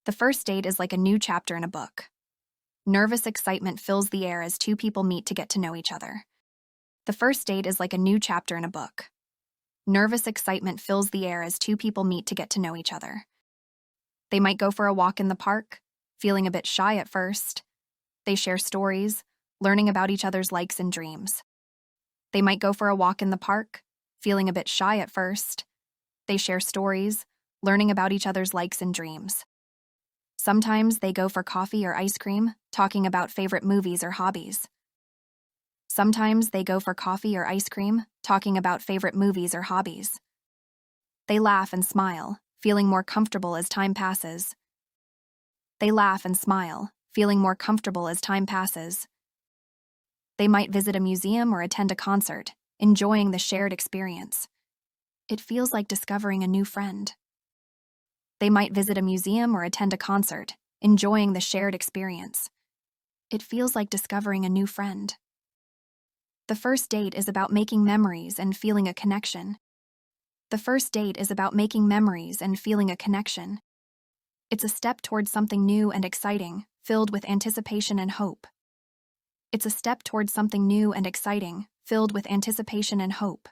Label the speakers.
Speaker 1: The first date is like a new chapter in a book. Nervous excitement fills the air as two people meet to get to know each other. The first date is like a new chapter in a book. Nervous excitement fills the air as two people meet to get to know each other. They might go for a walk in the park, feeling a bit shy at first. They share stories, learning about each other's likes and dreams. They might go for a walk in the park, feeling a bit shy at first. They share stories, learning about each other's likes and dreams. Sometimes they go for coffee or ice cream, talking about favorite movies or hobbies. Sometimes they go for coffee or ice cream, talking about favorite movies or hobbies. They laugh and smile, feeling more comfortable as time passes. They laugh and smile, feeling more comfortable as time passes. They might visit a museum or attend a concert, enjoying the shared experience. It feels like discovering a new friend. They might visit a museum or attend a concert, enjoying the shared experience. It feels like discovering a new friend. The first date is about making memories and feeling a connection. The first date is about making memories and feeling a connection. It's a step towards something new and exciting, filled with anticipation and hope. It's a step towards something new and exciting, filled with anticipation and hope.